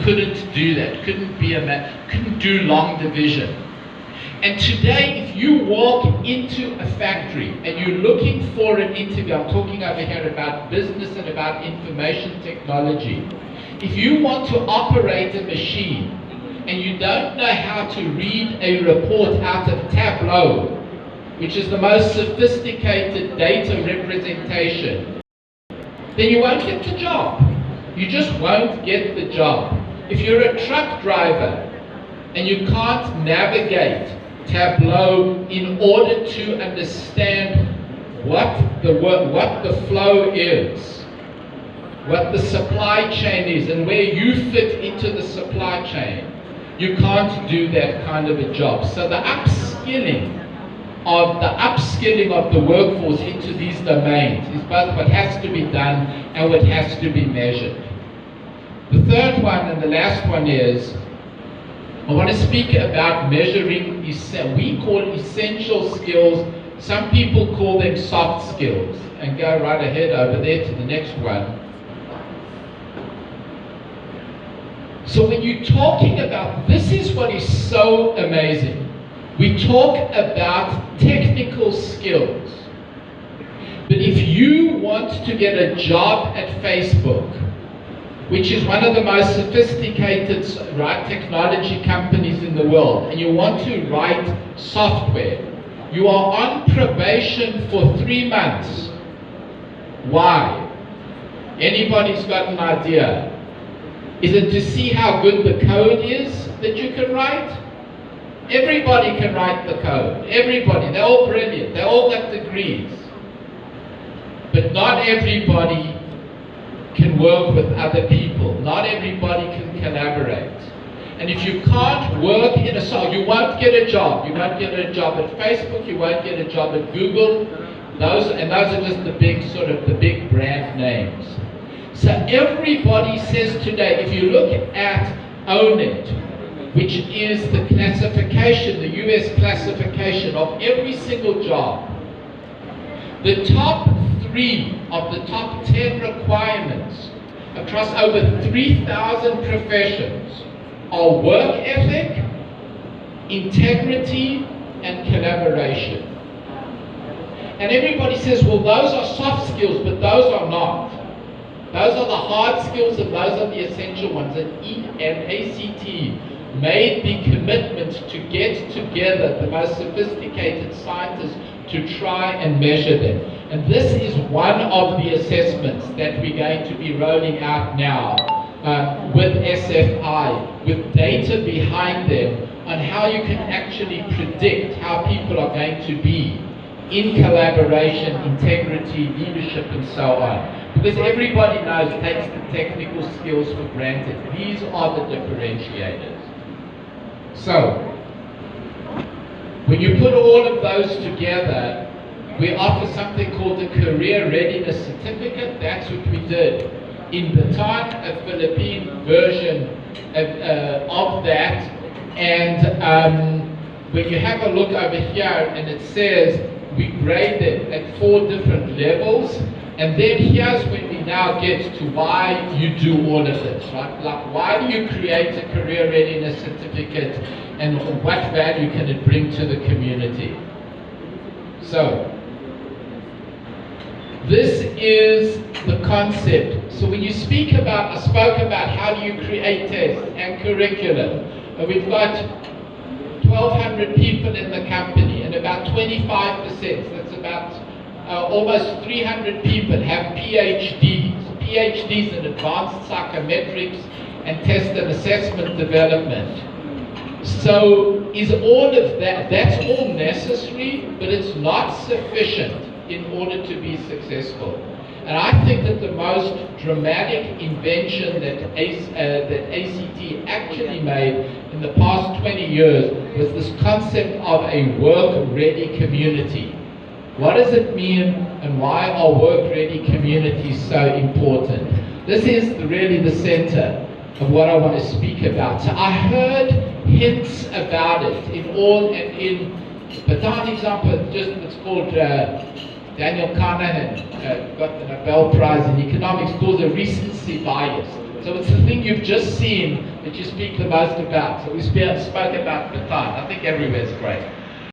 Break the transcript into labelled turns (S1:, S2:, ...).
S1: couldn't do that, couldn't do long division. And today, if you walk into a factory and you're looking for an interview, I'm talking over here about business and about information technology. If you want to operate a machine and you don't know how to read a report out of Tableau, which is the most sophisticated data representation, then you won't get the job. You just won't get the job. If you're a truck driver and you can't navigate Tableau in order to understand what the flow is, what the supply chain is, and where you fit into the supply chain, you can't do that kind of a job. So the upskilling of the workforce into these domains is both what has to be done and what has to be measured. The third one and the last one is, I want to speak about measuring, we call essential skills, some people call them soft skills, and go right ahead over there to the next one. So when you're talking about, this is what is so amazing. We talk about technical skills, but if you want to get a job at Facebook, which is one of the most sophisticated technology companies in the world, and you want to write software, you are on probation for 3 months. Why? Anybody's got an idea? Is it to see how good the code is that you can write? Everybody can write the code. Everybody. They're all brilliant. They all got degrees. But not everybody can work with other people. Not everybody can collaborate. And if you can't work in a cell, you won't get a job. You won't get a job at Facebook. You won't get a job at Google. Those are just the big the big brand names. So everybody says today, if you look at ONET, which is the classification, the US classification of every single job, the top 3 of the top 10 requirements across over 3,000 professions are work ethic, integrity, and collaboration. And everybody says, well, those are soft skills, but those are not. Those are the hard skills and those are the essential ones. And ACT made the commitment to get together the most sophisticated scientists to try and measure them. And this is one of the assessments that we're going to be rolling out now with SFI, with data behind them on how you can actually predict how people are going to be in collaboration, integrity, leadership, and so on. Because everybody knows, takes the technical skills for granted. These are the differentiators. So, when you put all of those together, we offer something called the Career Readiness Certificate. That's what we did in Baton, a Philippine version of that. And when you have a look over here, and it says we grade them at 4 different levels. And then here's when we now get to why you do all of this, right? Like, why do you create a career readiness certificate, and what value can it bring to the community? So, this is the concept. So when you speak about, I spoke about how do you create tests and curriculum. We've got 1,200 people in the company, and about 25%, that's about almost 300 people have PhDs. PhDs in advanced psychometrics and test and assessment development. So is all of that, that's all necessary, but it's not sufficient in order to be successful. And I think that the most dramatic invention that ACT actually made in the past 20 years was this concept of a work-ready community. What does it mean, and why are work-ready communities so important? This is really the center of what I want to speak about. So I heard hints about it in all, and in Baton example, it's called Daniel Kahneman got the Nobel Prize in economics, called the recency bias. So it's the thing you've just seen, that you speak the most about? So we spoke about Bataan. I think everywhere's great.